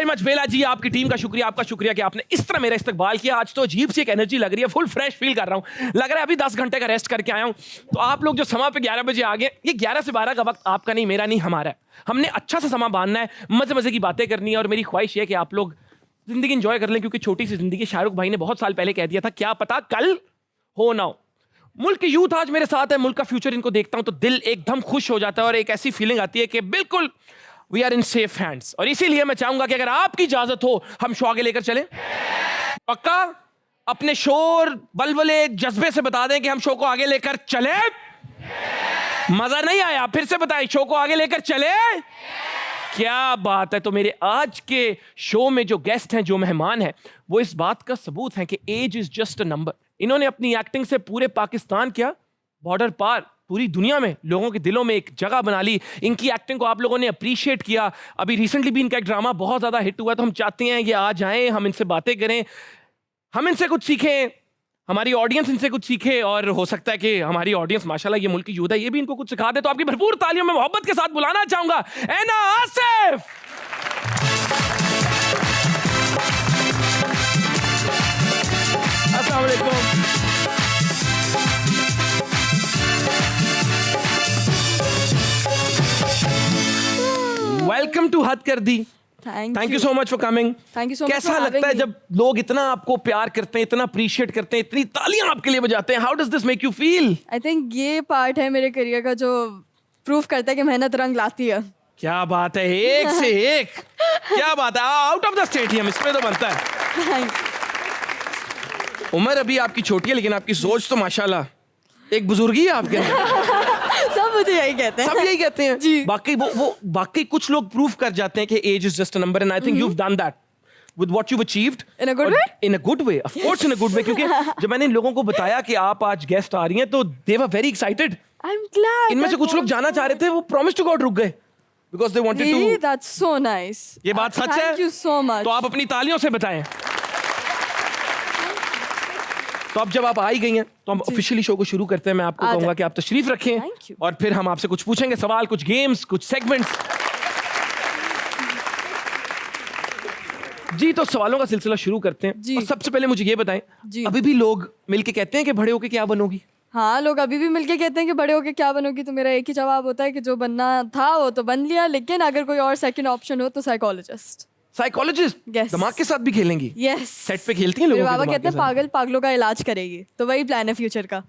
Very much बेला जी, आपकी team का शुक्रिया, आपका शुक्रिया कि आपने इस तरह मेरा इस्तकबाल किया। आज तो अजीब सी एक एनर्जी लग रही है, फुल फ्रेश फील कर रहा हूँ। लग रहा है अभी 10 घंटे का रेस्ट करके आया हूँ। तो आप लोग जो समा पे 11 बजे आ गए, ये 11 से 12 का वक्त आपका नहीं, मेरा नहीं, हमारा है। हमने अच्छा सा समा बांधना है, मजे मजे की बातें करनी है। और मेरी ख्वाहिश है कि आप लोग जिंदगी इंजॉय कर लें, क्योंकि छोटी सी जिंदगी, शाहरुख भाई ने बहुत साल पहले कह दिया था, क्या पता कल हो ना हो। मुल्क की यूथ आज मेरे साथ है, मुल्क का फ्यूचर इनको देखता हूं तो दिल एकदम खुश हो जाता है और एक ऐसी फीलिंग आती है कि बिल्कुल we are in safe hands. और इसीलिए मैं चाहूंगा कि अगर आपकी इजाजत हो हम शो आगे लेकर चलें। पक्का? अपने शोर बलबले जज्बे से बता दें कि हम शो को आगे लेकर चले। मजा नहीं आया? फिर से बताएं, शो को आगे लेकर चले। क्या बात है। तो मेरे आज के शो में जो गेस्ट हैं, जो मेहमान हैं, वो इस बात का सबूत है कि age is just a number. इन्होंने अपनी एक्टिंग से पूरे पाकिस्तान, क्या बॉर्डर पार पूरी दुनिया में लोगों के दिलों में एक जगह बना ली। इनकी एक्टिंग को आप लोगों ने अप्रिशिएट किया। अभी रिसेंटली भी इनका एक ड्रामा बहुत ज्यादा हिट हुआ, तो हम चाहते हैं कि आज आए, हम इनसे बातें करें, हम इनसे कुछ सीखें, हमारी ऑडियंस इनसे कुछ सीखे। और हो सकता है कि हमारी ऑडियंस, माशाल्लाह ये मुल्क की यूथ है, ये भी इनको कुछ सिखा दे। तो आपकी भरपूर तालियों में मोहब्बत के साथ बुलाना चाहूंगा ऐना आसिफ। अस्सलाम वालेकुम। वेलकम टू हद कर दी। Thank you so much for coming. Thank you so much. कैसा लगता है जब लोग इतना आपको प्यार करते हैं, इतना अप्रिशिएट करते हैं, इतनी तालियां आपके लिए बजाते हैं? How does this make you feel? I think ये पार्ट है मेरे करियर का जो प्रूफ करता है कि मेहनत रंग लाती है। क्या बात है, एक से एक। क्या बात है, आउट ऑफ द स्टेडियम, इसमें तो बनता है। उम्र अभी आपकी छोटी है, लेकिन आपकी सोच तो माशाल्लाह एक बुजुर्गी है आपके अंदर। सब मुझे यही कहते हैं। सब यही कहते हैं जी। बाकी कुछ लोग प्रूफ कर जाते हैं कि age is just a number, and I think you have done that with what you've achieved in a good way. In a good way, of course, in a good way. क्योंकि जब मैंने इन लोगों को बताया कि आप आज गेस्ट आ रही हैं, तो they were very excited. I'm glad. इनमें से कुछ लोग जाना चाह रहे थे, वो promise to God रुक गए because they wanted Really? to. That's so nice. ये बात सच है? Thank you so much. तो आप अपनी तालियों से बताएं। तो अब जब आप आ ही गई हैं, तो हम ऑफिशियली शो को शुरू करते हैं। मैं आपको कहूंगा कि आप तशरीफ रखें, Thank you. और फिर हम आपसे कुछ पूछेंगे सवाल, कुछ गेम्स, कुछ सेगमेंट्स। जी, तो सवालों का सिलसिला शुरू करते हैं। जी। और सबसे पहले मुझे ये बताएं, जी। अभी भी लोग मिलके कहते हैं कि बड़े होके क्या बनोगी? हाँ, लोग अभी भी मिलके कहते हैं कि बड़े होके क्या बनोगी, तो मेरा एक ही जवाब होता है कि जो बनना था वो तो बन लिया, लेकिन अगर कोई और सेकंड ऑप्शन हो तो साइकोलॉजिस्ट। साइकोलॉजिस्ट? Yes. दिमाग के साथ भी खेलेंगी? यस। सेट पे खेलती हैं मेरे लोगों के बाबा दिमाग कहते के हैं साथ? पागल पागलों का इलाज करेगी, तो वही प्लान है फ्यूचर का।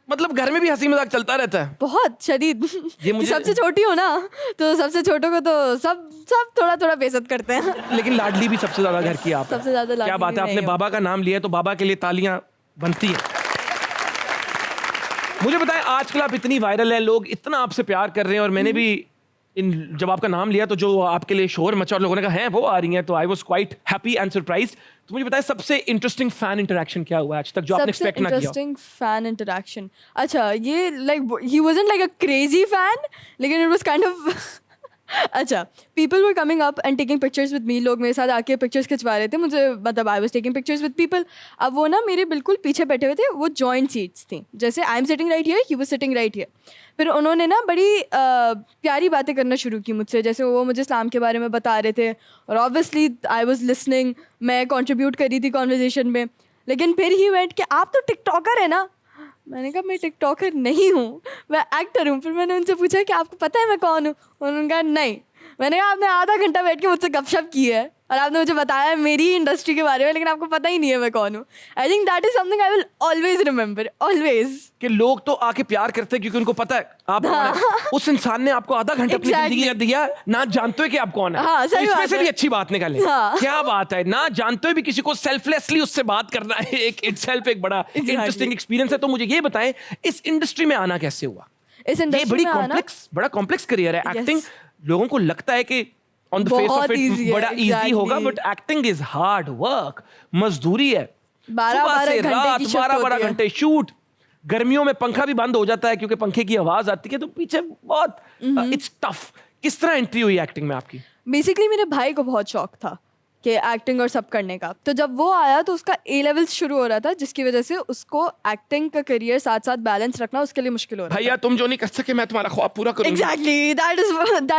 मतलब घर में भी हंसी मजाक चलता रहता है? बहुत शदीद। ये मुझे- सबसे छोटी हो ना, तो सबसे छोटों को तो सब थोड़ा थोड़ा बेइज्जत करते हैं। लेकिन लाडली भी सबसे ज्यादा घर की आप हैं। सबसे ज्यादा लाडली क्या बात है, भी आपने मैं ही बाबा का नाम लिया है, तो बाबा के लिए तालियां बनती हैं। मुझे बताएं, आजकल आप इतनी वायरल हैं, लोग इतना आपसे प्यार कर रहे हैं, और मैंने भी जब आपका नाम लिया तो जो आपके लिए शोर मचा और लोगों ने कहा है वो आ रही हैं, तो I was quite happy and surprised. तो मुझे बताएं, सबसे इंटरेस्टिंग फैन इंटरेक्शन क्या हुआ आज तक जो आपने सबसे एक्सपेक्ट ना किया हो? इंटरेस्टिंग फैन इंटरेक्शन, अच्छा, ये like he wasn't like a crazy fan, लेकिन इट वाज काइंड ऑफ अच्छा, people were coming up and taking pictures with me. लोग मेरे साथ आके पिक्चर्स खिंचवा रहे थे मुझे, मतलब I was taking pictures with people. अब वो ना मेरे बिल्कुल पीछे बैठे हुए थे, वो जॉइंट सीट्स थी, जैसे I am sitting right here, he was sitting right here. फिर उन्होंने ना बड़ी प्यारी बातें करना शुरू की मुझसे, जैसे वो मुझे इस्लाम के बारे में बता रहे थे, और ऑब्वियसली आई वाज लिसनिंग, मैं कंट्रीब्यूट कर रही थी कॉन्वर्जेशन में। लेकिन फिर ही वेंट कि आप तो टिकटॉकर है ना? मैंने कहा मैं टिकटॉकर नहीं हूँ, मैं एक्टर हूँ। फिर मैंने उनसे पूछा कि आपको पता है मैं कौन हूँ? उन्होंने कहा नहीं। मैंने कहा आपने आधा घंटा बैठ के मुझसे गपशप की है और आपने मुझे बताया मेरी इंडस्ट्री के बारे में, लेकिन आपको पता ही नहीं है मैं कौन हूँ। I think that is something I will always remember, always. कि लोग तो आके प्यार करते हैं क्योंकि उनको पता है आप कौन है। उस इंसान ने आपको आधा घंटा अपनी Exactly. जिंदगी का दिया, ना जानते हुए कि आप कौन है। हाँ, तो सही इसमें बात से है। भी अच्छी बात निकाले। हाँ। क्या बात है, ना जानते हुए भी किसी को सेल्फलेसली उससे बात करना है, एक इटसेल्फ एक बड़ा इंटरेस्टिंग एक्सपीरियंस है। तो मुझे ये बताएं, इस इंडस्ट्री में आना कैसे हुआ? इस ये इंडस्ट्री में आना बड़ा कॉम्प्लेक्स करियर है। Yes. एक्टिंग लोगों को लगता है कि ऑन द फेस ऑफ बहुत इट easy है, बड़ा इजी exactly. होगा, but acting is hard work, मजदूरी है। 12-12 सुबह से घंटे रात की शिफ्ट 12-12 होती है। घंटे शूट। गर्मियों में पंखा भी बंद हो जाता है क्योंकि पंखे की आवाज आती है, तो पीछे बहुत इट्स टफ। किस तरह एंट्री हुई एक्टिंग में आपकी? बेसिकली मेरे भाई को बहुत शौक था, कि एक्टिंग और सब करने का। तो जब वो आया तो उसका ए लेवल्स शुरू हो रहा था, जिसकी वजह से उसको एक्टिंग का करियर साथ साथ बैलेंस रखना उसके लिए मुश्किल हो रहा था। भैया तुम जो नहीं कर सके मैं तुम्हारा ख्वाब पूरा करूंगा। Exactly, that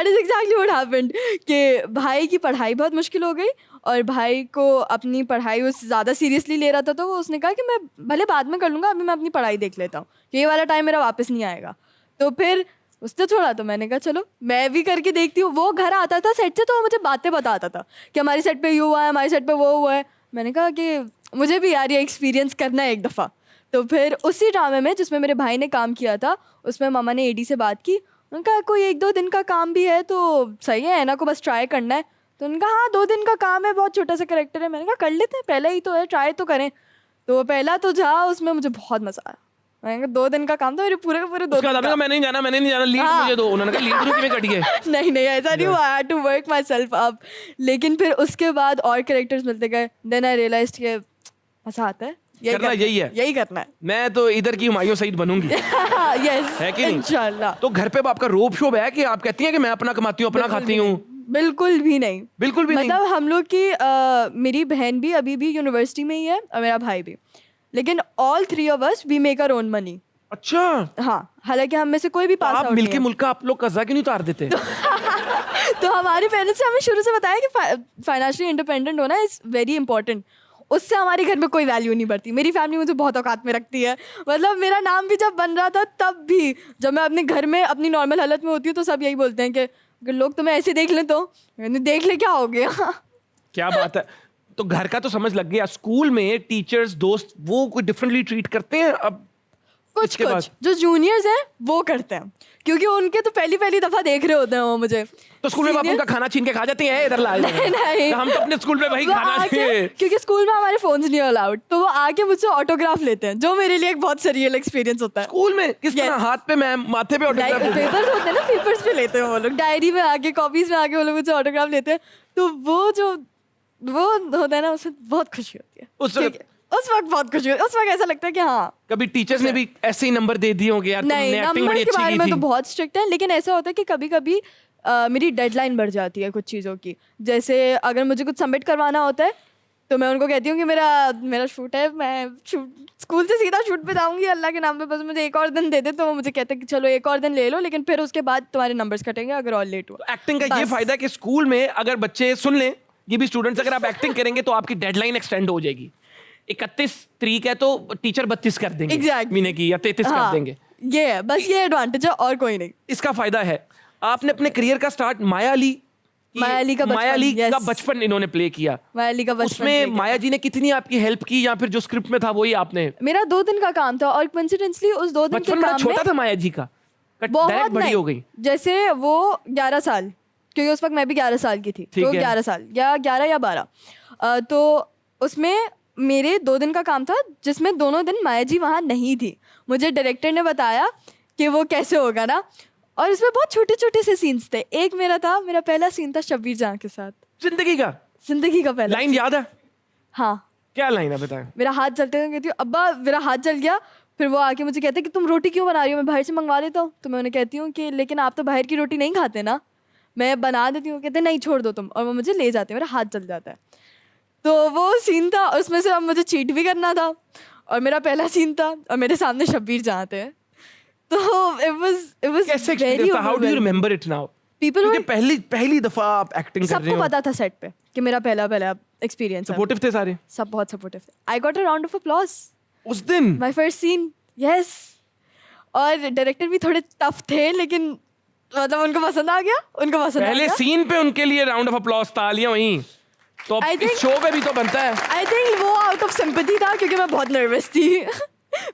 is exactly what happened कि भाई की पढ़ाई बहुत मुश्किल हो गई और भाई को अपनी पढ़ाई उस ज़्यादा सीरियसली ले रहा था, तो वो उसने कहा कि मैं भले बाद में कर लूँगा, अभी मैं अपनी पढ़ाई देख लेता हूँ, ये वाला टाइम मेरा वापस नहीं आएगा। तो फिर उसने छोड़ा, तो मैंने कहा चलो मैं भी करके देखती हूँ। वो घर आता था सेट से तो वो मुझे बातें बताता था कि हमारी सेट पे ये हुआ है, हमारी सेट पे वो हुआ है। मैंने कहा कि मुझे भी यार ये एक्सपीरियंस करना है एक दफ़ा। तो फिर उसी ड्रामे में जिसमें मेरे भाई ने काम किया था, उसमें मामा ने एडी से बात की, उनका कोई 1-2 दिन का काम भी है तो सही है ना, को बस ट्राई करना है। तो उनका हाँ 2 दिन का काम है, बहुत छोटा सा करेक्टर है। मैंने कहा कर लेते हैं, पहला ही तो है, ट्राई तो करें। तो पहला तो जा, उसमें मुझे बहुत मज़ा आया। मैंने कहा 2 दिन का काम था, मेरे पूरे के पूरे 2 दिन का। मैंने नहीं जाना लीड हाँ। मुझे दो। उन्होंने कहा लीड में कट गए। नहीं ऐसा नहीं हुआ, I had to work myself up. लेकिन फिर उसके बाद और कैरेक्टर्स मिलते गए, देन आई रियलाइज्ड कि मज़ा आता है, यही करना है। मैं तो इधर की हुमायूं सईद बनूंगी। यस है कि नहीं? इंशाल्लाह। तो घर पे आपका रोब शोब है कि आप कहती हैं कि मैं अपना कमाती हूँ, अपना खाती हूँ? बिल्कुल भी नहीं, बिल्कुल भी नहीं। मतलब हम लोग की मेरी बहन भी अभी भी यूनिवर्सिटी में ही है और मेरा भाई भी, लेकिन all 3 of us we make our own money. अच्छा, हाँ, हालांकि हम में से कोई भी पास आप आउट मिलके नहीं है। मुल्क का आप लोग कर्जा क्यों नहीं उतार देते? तो हमारे पेरेंट्स ने हमें शुरू से बताया कि फाइनेंशियली इंडिपेंडेंट होना इज वेरी इंपॉर्टेंट। उससे हमारे घर में कोई वैल्यू नहीं बढ़ती। मेरी फैमिली मुझे बहुत औकात में रखती है। मतलब मेरा नाम भी जब बन रहा था, तब भी जब मैं अपने घर में अपनी नॉर्मल हालत में होती हूँ तो सब यही बोलते हैं कि अगर लोग तुम्हें ऐसे देख लें तो मैंने देख ले क्या हो गया। क्या बात है। तो घर का तो समझ लग गया। स्कूल में टीचर्स दोस्त वो कोई डिफरेंटली ट्रीट करते हैं? अब कुछ जो जूनियर्स हैं वो करते हैं, क्योंकि उनके तो पहली दफा देख रहे होते हैं वो मुझे। तो स्कूल में आप उनका खाना छीन के खा जाती हैं? इधर ला नहीं। हम तो अपने स्कूल में भाई वो खाना आके, क्योंकि स्कूल में हमारे फोन्स नहीं अलाउड, तो वो आके मुझसे ऑटोग्राफ लेते हैं, जो मेरे लिए एक बहुत सरियल एक्सपीरियंस होता है। स्कूल में किस तरह? हाथ पे, मैम माथे पे ऑटोग्राफ? पेपर्स होते हैं ना, पेपर्स पे लेते हैं वो लोग, डायरी में आके, कॉपीज में आके वो लोग मुझसे ऑटोग्राफ लेते हैं। तो वो होता है ना, उसमें बहुत खुशी होती है। उस वक्त बहुत खुशी होती है। उस वक्त ऐसा लगता है कि हाँ। कभी टीचर्स ने भी ऐसे ही नंबर दे दिए होंगे यार नहीं, तुमने एक्टिंग नंबर बड़ी के अच्छी बारे की में तो थी? बहुत स्ट्रिक्ट है, लेकिन ऐसा होता है कि कभी कभी मेरी डेडलाइन बढ़ जाती है कुछ चीज़ों की। जैसे अगर मुझे कुछ सबमिट करवाना होता है तो मैं उनको कहती हूँ कि मेरा शूट है, मैं स्कूल से सीधा शूट पे जाऊँगी अल्लाह के नाम पे, बस मुझे 1 और दिन दे दे। तो वो मुझे कहते हैं कि चलो 1 और दिन ले लो, लेकिन फिर उसके बाद तुम्हारे नंबर्स कटेंगे अगर और लेट हुआ। एक्टिंग का ये फायदा है कि स्कूल में अगर बच्चे सुन लें, ये भी स्टूडेंट्स, अगर आप एक्टिंग करेंगे तो आपकी डेडलाइन एक्सटेंड हो जाएगी। 31 तारीख है तो टीचर 32 कर देंगे महीने की, या 33 कर देंगे। ये है, बस ये एडवांटेज है और कोई नहीं। इसका फायदा है। आपने अपने करियर का स्टार्ट माया अली का बचपन इन्होंने प्ले किया। माया अली का बचपन उसमें माया जी ने कितनी आपकी हेल्प की, या फिर जो स्क्रिप्ट में था वही आपने? मेरा 2 दिन का काम था और कोइंसिडेंटली उस 2 दिन के बचपन बड़ा काम छोटा था माया जी का, बहुत बड़ी हो गई। जैसे वो 11 साल, क्योंकि उस वक्त मैं भी 11 साल की थी, तो 11 साल या 11 या 12। तो उसमें मेरे 2 दिन का काम था, जिसमें दोनों दिन माया जी वहाँ नहीं थी। मुझे डायरेक्टर ने बताया कि वो कैसे होगा ना, और इसमें बहुत छोटे छोटे से सीन्स थे। एक मेरा पहला सीन था शब्बीर जहाँ के साथ, जिंदगी का पहला लाइन याद है? हाँ। क्या लाइन है बताएं? मेरा हाथ जलते हुए कहती हूँ अब्बा मेरा हाथ जल गया। फिर वो आके मुझे कहते हैं कि तुम रोटी क्यों बना रही हो, मैं बाहर से मंगवा लेता हूँ। तो मैं उन्हें कहती हूँ कि लेकिन आप तो बाहर की रोटी नहीं खाते ना, मैं बना देती हूँ। कहते नहीं छोड़ दो तुम, और वो मुझे ले जाते हैं, मेरा हाथ जल जाता है। तो वो सीन था, उसमें से अब मुझे चीट भी करना था, और मेरा पहला सीन था, और मेरे सामने शब्बीर जहाँ थे। तो it was कैसे very एक्सपीरियंस था? How do you remember it now? क्योंकि पहली दफा आप एक्टिंग कर रहे हो। सबको पता था सेट पे कि मेरा पहला एक्सपीरियंस है। सपोर्टिव थे सारे? सब बहुत सपोर्टिव थे। I got a round of applause उस दिन, माय फर्स्ट सीन। यस, और डायरेक्टर भी थोड़े टफ थे, लेकिन मतलब उनको पसंद आ गया। पहले सीन पे उनके लिए राउंड ऑफ अप्लॉज, तालियां वहीं। तो इस शो पे भी तो बनता है। आई थिंक वो आउट ऑफ सिंपैथी था, क्योंकि मैं बहुत नर्वस थी।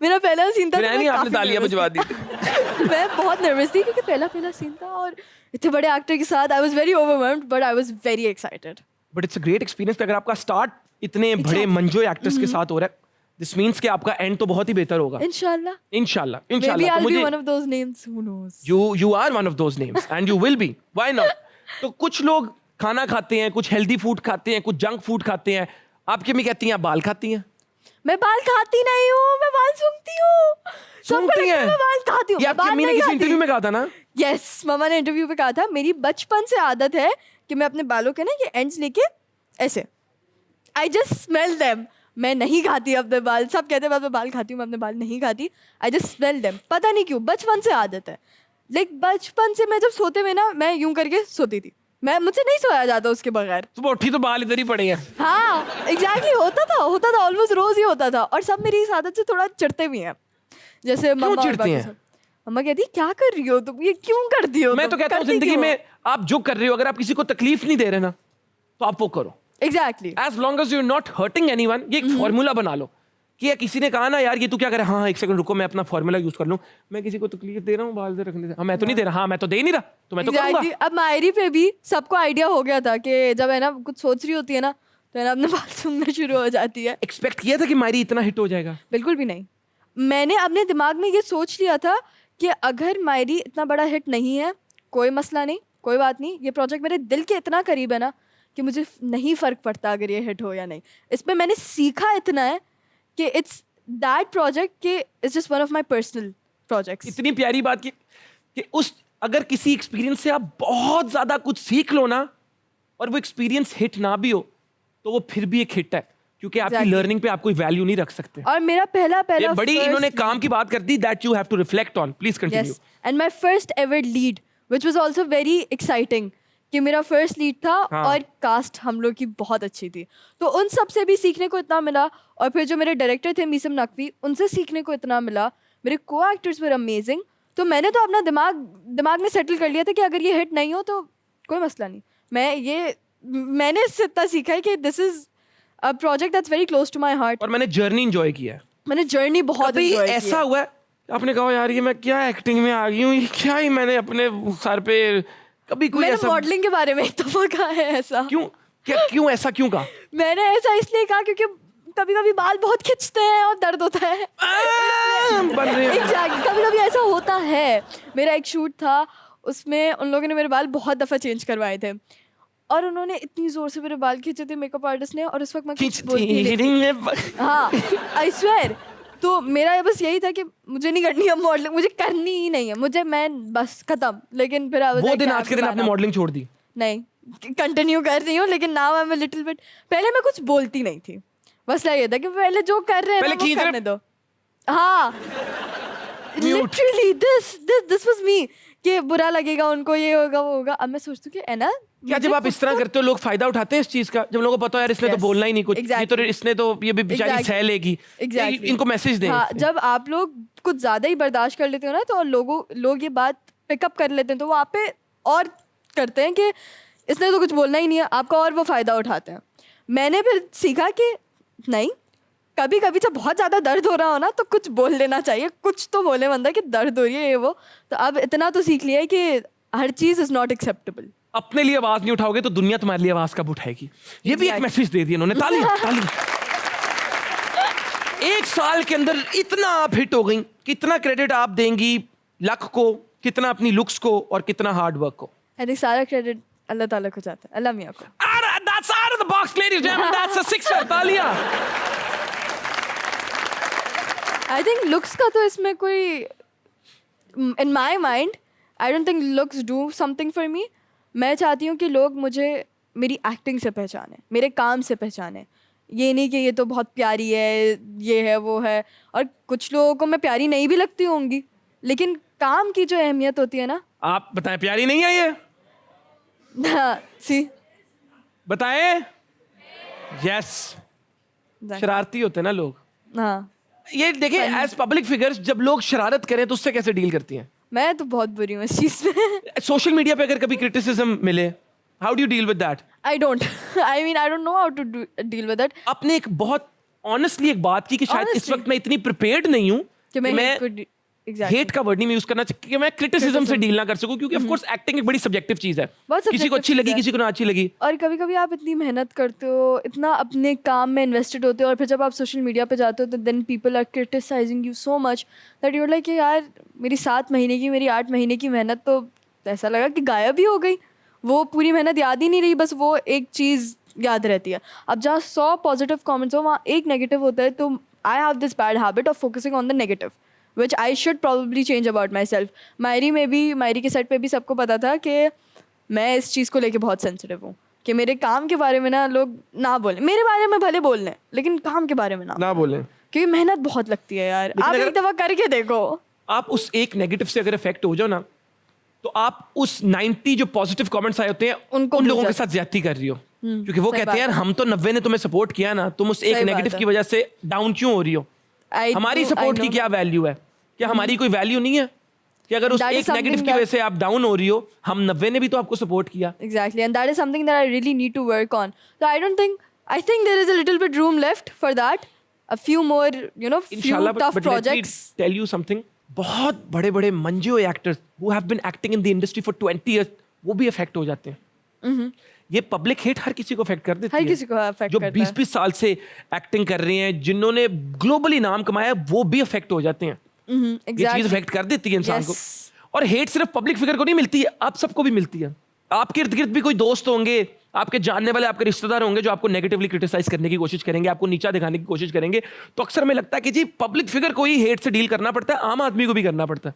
मेरा पहला सीन था, नहीं आपने तालियां बजवा दी। मैं बहुत नर्वस थी क्योंकि पहला सीन था, और इतने बड़े एक्टर के साथ I was very overwhelmed, but I was very excited. But it's a great experience. अगर आपका स्टार्ट इतने बड़े मंजो एक्टर्स के साथ हो रहा है, दिस मींस कि आपका एंड तो बहुत ही बेहतर होगा। इंशाल्लाह। Maybe I'll be one of those names, who knows? You are one of those names and you will be. Why not? तो कुछ लोग खाना खाते हैं, कुछ हेल्दी फूड खाते हैं, कुछ जंक फूड खाते हैं। आपकी मम्मी कहती हैं आप बाल खाती हैं? मैं बाल खाती नहीं हूँ, मैं बाल सूंघती हूँ। सूंघती हैं? मैं बाल खाती हूँ। ये आपकी मम्मी ने किसी इंटरव्यू में कहा था ना? यस, मम्मा ने इंटरव्यू पे कहा था। मेरी बचपन से आदत है कि मैं अपने बालों के ना ये एंड्स लेके ऐसे आई जस्ट स्मेल देम. मैं नहीं खाती अपने बाल, सब कहते हैं मैं अपने बाल खाती हूँ, मैं अपने बाल नहीं खाती. I just smell them. पता नहीं क्यों, बचपन से आदत है. लाइक बचपन से मैं जब सोते हुए ना, मैं यूं करके सोती थी. मुझसे नहीं सोया जाता उसके बगैर. सुबह उठी तो बाल इधर ही पड़े हैं. हाँ एग्जैक्टली, होता था ऑलमोस्ट रोज ही होता था. और सब मेरी इस आदत से थोड़ा चिढ़ते भी हैं. जैसे मम्मा और चिढ़ती बाकी हैं? सब. मम्मा कहती क्या कर रही हो तुम, ये क्यों करती हो? मैं तो कहता हूँ जिंदगी में आप जो कर रहे हो, अगर आप किसी को तकलीफ नहीं दे रहे ना, तो आप वो करो. Exactly. As long as you not hurting anyone. ये एक फॉर्मूला बना लो कि किसी ने कहा ना यार ये तू क्या करे, हाँ एक सेकंड रुको मैं अपना फॉर्मूला यूज कर लूं, मैं किसी को तकलीफ दे रहा हूँ बाल से रखने से, हाँ मैं तो नहीं दे रहा, हाँ मैं तो दे ही नहीं रहा, तो मैं तो करूंगा. अब मायरी पे भी सबको आइडिया हो गया था कि जब है ना कुछ सोच रही होती है ना, तो है ना अपने बाल सूंघना शुरू हो जाती है. एक्सपेक्ट किया था कि मायरी इतना हिट हो जाएगा? बिल्कुल भी नहीं. मैंने अपने दिमाग में ये सोच लिया था कि अगर मायरी इतना बड़ा हिट नहीं है, कोई मसला नहीं, कोई बात नहीं. ये प्रोजेक्ट मेरे दिल के इतना करीब है ना कि मुझे नहीं फ़र्क पड़ता अगर ये हिट हो या नहीं. इसमें मैंने सीखा इतना है कि इट्स दैट प्रोजेक्ट कि it's just one of my personal projects. इतनी प्यारी बात कि उस अगर किसी एक्सपीरियंस से आप बहुत ज्यादा कुछ सीख लो ना, और वो एक्सपीरियंस हिट ना भी हो, तो वो फिर भी एक हिट है, क्योंकि आपकी Exactly. लर्निंग पे आप कोई वैल्यू नहीं रख सकते. और मेरा पहला ये बड़ी first इन्होंने lead- काम की बात कर दी, that you have to reflect on. Please continue. Yes, and my first ever lead, which was also very exciting, कि मेरा फर्स्ट लीड था. हाँ. और कास्ट हम लोग की बहुत अच्छी थी, तो उन सब से भी सीखने को इतना मिला. और फिर जो मेरे डायरेक्टर थे मीसम नकवी, उनसे सीखने को इतना मिला. मेरे को एक्टर्स वर अमेजिंग. तो मैंने तो अपना दिमाग में सेटल कर लिया था कि अगर ये हिट नहीं हो तो कोई मसला नहीं. मैंने इससे इतना सीखा है कि this is a project that's very close to my heart. और मैंने जर्नी एंजॉय किया है. मैंने जर्नी बहुत कभी enjoy की ऐसा है. हुआ है आपने कहा यार ये मैं क्या एक्टिंग में आ गई हूँ, ये क्या ही मैंने अपने सर पे, कभी कोई मैंने ऐसा मॉडलिंग के बारे में एक दफा कहा है ऐसा. क्यों ऐसा क्यों कहा? मैंने ऐसा इसलिए कहा क्योंकि कभी कभी बाल बहुत खिंचते हैं और दर्द होता है. बन रहे हैं. एग्जैक्टली, कभी कभी ऐसा होता है. मेरा एक शूट था, उसमें उन लोगों ने मेरे बाल बहुत दफ़ा चेंज करवाए थे, और उन्होंने इतनी ज़ोर से मेरे बाल खींचे थे मेकअप आर्टिस्ट ने, और उस वक्त मैं कुछ बोलती नहीं थी. हाँ आई स्वेयर. तो मेरा बस यही था कि मुझे नहीं करनी है मॉडलिंग, मुझे करनी ही नहीं है, मैं बस खत्म. लेकिन फिर वो दिन आज के दिन आपने मॉडलिंग छोड़ दी? नहीं, कंटिन्यू कर रही हूँ, लेकिन now I am a little bit. पहले मैं कुछ बोलती नहीं थी, बस ये था कि पहले जो कर रहे हैं ना वो करने दो. हाँ लिटरली दिस वाज मी, कि बुरा लगेगा उनको, ये होगा वो होगा. अब मैं सोचती हूँ कि है ना, क्या जब आप इस तरह करते हो लोग फायदा उठाते हैं इस चीज का, जब लोगों को पता है यार इसने तो बोलना ही नहीं कुछ, ये तो इसने तो ये भी बेचारी सह लेगी, इनको मैसेज दें. हाँ, जब आप लोग कुछ ज्यादा ही बर्दाश्त कर लेते हो ना, तो लोग ये बात पिकअप कर लेते हैं, तो वो आप पे और करते हैं कि इसने तो कुछ बोलना ही नहीं है आपका, और वो फायदा उठाते हैं. मैंने फिर सीखा कि नहीं, कभी कभी जब बहुत ज़्यादा दर्द हो रहा हो ना, तो कुछ बोल लेना चाहिए, कुछ तो बोले बंदा कि दर्द हो रही है ये वो. तो अब इतना तो सीख लिया है कि हर चीज़ इज़ नॉट एक्सेप्टेबल. अपने लिए आवाज नहीं उठाओगे तो दुनिया तुम्हारे लिए आवाज कब उठाएगी. ये भी एक मैसेज दे दिया उन्होंने. ताली. एक साल के अंदर इतना आप हिट हो गई, कितना क्रेडिट आप देंगी लक को, कितना अपनी लुक्स को, और कितना हार्ड वर्क को? आई थिंक सारा क्रेडिट अल्लाह ताला को जाता है, अल्लाह मियाँ को. That's out of the box, ladies and gentlemen. That's a sixer. तालियां. आई थिंक लुक्स का तो इसमें कोई, in my mind I don't think looks do something for me. मैं चाहती हूँ कि लोग मुझे मेरी एक्टिंग से पहचाने, मेरे काम से पहचाने. ये नहीं कि ये तो बहुत प्यारी है, ये है वो है. और कुछ लोगों को मैं प्यारी नहीं भी लगती होंगी, लेकिन काम की जो अहमियत होती है ना. आप बताएं, प्यारी नहीं है ये? सी बताएं. यस. शरारती होते हैं ना लोग. हाँ, ये देखिए, एज पब्लिक फिगर्स जब लोग शरारत करें तो उससे कैसे डील करती हैं? मैं तो बहुत बुरी हूँ इस चीज़ में. सोशल मीडिया पे अगर कभी क्रिटिसिज्म मिले, how do you deal with that? I don't know how to deal with that. आपने एक बहुत ऑनेस्टली एक बात की कि शायद इस वक्त मैं इतनी प्रिपेयर्ड नहीं हूँ कि मैं हेट का वर्ड नहीं मैं यूज करना चाहिए, कि मैं क्रिटिसिज्म से डील ना कर सकूं, क्योंकि ऑफ कोर्स एक्टिंग एक बड़ी सब्जेक्टिव चीज है. किसी को अच्छी लगी, किसी को ना अच्छी लगी. और कभी कभी आप इतनी मेहनत करते हो, इतना अपने काम में इन्वेस्टेड होते हो, और फिर जब आप सोशल मीडिया पे जाते हो तो then people are criticising you so much that you are like यार मेरी 7 महीने की, मेरी 8 महीने की मेहनत तो ऐसा लगा कि गायब ही हो गई. वो पूरी मेहनत याद ही नहीं रही, बस वो एक चीज़ याद रहती है. अब जहाँ 100 पॉजिटिव कॉमेंट्स हो वहाँ एक नेगेटिव होता है, तो I have this bad habit of focusing on the negative which I should probably change about myself. मायरी के सेट पे भी सबको पता था कि मैं इस चीज़ को लेके बहुत सेंसिटिव हूँ. कि मेरे काम के बारे में ना लोग ना बोलें, मेरे बारे में भले बोल लें लेकिन काम के बारे में ना बोलें, क्योंकि मेहनत बहुत लगती है यार। आप एक दफा करके देखो। आप उस एक नेगेटिव से अगर इफेक्ट हो जाओ ना, तो आप उस 90 जो पॉजिटिव कमेंट्स आए होते हैं उन लोगों के साथ ज्यादती कर रही हो, क्योंकि वो कहते हैं यार हम तो 90 ने तुम्हें सपोर्ट किया ना, तुम उस एक नेगेटिव की वजह से डाउन क्यों हो रही हो? हमारी सपोर्ट की क्या वैल्यू है? क्या हमारी कोई वैल्यू नहीं है कि अगर उस एक नेगेटिव की वजह से आप डाउन हो रही हो? हम 90 ने भी तो आपको सपोर्ट किया। Exactly, and that is something that I really need to work on. So I think there is a little bit room left for that. A few more, few tough projects. Let me tell you something. बहुत बड़े बड़े मंजे हुए actors who have been acting in the industry for 20 years, वो भी affect हो जाते हैं। ये पब्लिक हेट हर किसी को अफेक्ट कर देती है। हर किसी को अफेक्ट जो करता है। 20-20 साल से एक्टिंग कर रहे हैं, जिन्होंने ग्लोबली नाम कमाया, वो भी अफेक्ट हो जाते हैं। ये चीज अफेक्ट कर देती है इंसान को। और हेट सिर्फ पब्लिक फिगर को नहीं मिलती है, आप सबको भी मिलती है। आपके इर्द गिर्द भी कोई दोस्त होंगे, आपके जानने वाले, आपके रिश्तेदार होंगे जो आपको नेगेटिवली क्रिटिसाइज करने की कोशिश करेंगे, आपको नीचा दिखाने की कोशिश करेंगे। तो अक्सर हमें लगता है कि जी पब्लिक फिगर को ही हेट से डील करना पड़ता है, आम आदमी को भी करना पड़ता है।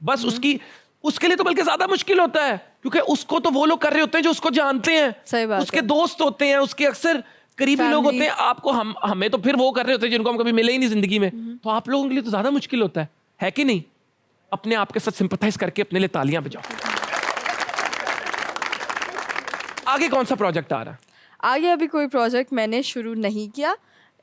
बस उसके लिए तो बल्कि ज्यादा मुश्किल होता है, क्योंकि उसको तो वो लोग कर रहे होते हैं जो उसको जानते हैं, सही बात उसके है। दोस्त होते हैं, उसके अक्सर करीबी लोग होते हैं। आपको हमें तो फिर वो कर रहे होते हैं जिनको हम कभी मिले ही नहीं जिंदगी में। तो आप लोगों के लिए तो ज्यादा मुश्किल होता है कि नहीं? अपने आप के साथ सिंपैथाइज करके अपने लिए तालियां बजाओ। आगे कौन सा प्रोजेक्ट आ रहा है? आगे अभी कोई प्रोजेक्ट मैंने शुरू नहीं किया।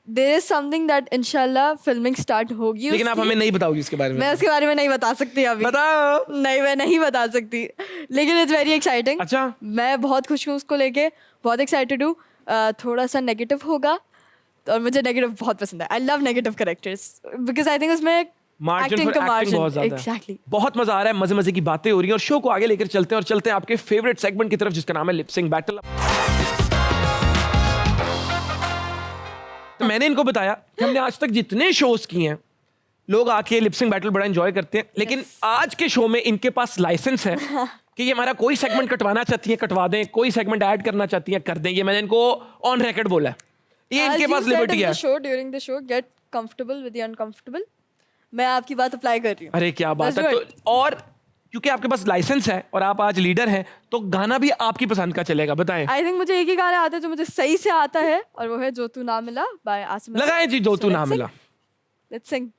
देयर इज समथिंग दैट इंशाल्लाह फिल्मिंग स्टार्ट होगी, लेकिन आप हमें नहीं बताओगी इसके बारे में। मैं उसके बारे में नहीं बता सकती अभी। बताओ। नहीं, मैं नहीं बता सकती, लेकिन इट्स वेरी एक्साइटिंग। अच्छा, मैं बहुत खुश हूँ उसको लेके, बहुत एक्साइटेड हूँ। थोड़ा सा नेगेटिव होगा और मुझे नेगेटिव बहुत पसंद है। I love negative characters because I think उसमें मार्जिन फॉर एक्टिंग बहुत ज्यादा है। Exactly. बहुत मजा आ रहा है, मजे मजे की बातें हो रही हैं और शो को आगे लेकर चलते हैं और चलते हैं आपके फेवरेट सेगमेंट की तरफ जिसका नाम है लिप सिंक बैटल। तो मैंने इनको बताया कि हमने आज तक जितने शोज किए हैं, लोग आके लिप सिंक बैटल बड़ा एंजॉय करते हैं, लेकिन आज के शो में इनके पास लाइसेंस है कि ये हमारा कोई सेगमेंट कटवाना चाहती है कटवा दें, कोई सेगमेंट ऐड करना चाहती है कर दें। ये मैंने इनको ऑन रिकॉर्ड बोला है, ये इनके पास लिबर्टी है। During the show get comfortable with the uncomfortable. मैं आपकी बात अप्लाई कर रही हूँ। अरे क्या बात है। तो और क्योंकि आपके पास लाइसेंस है और आप आज लीडर हैं, तो गाना भी आपकी पसंद का चलेगा। बताएं। आई थिंक मुझे एक ही गाना आता है जो मुझे सही से आता है, और वो है जो तू ना मिला बाय आसिम। लगाएं जी, जो तू ना मिला। Let's Singh.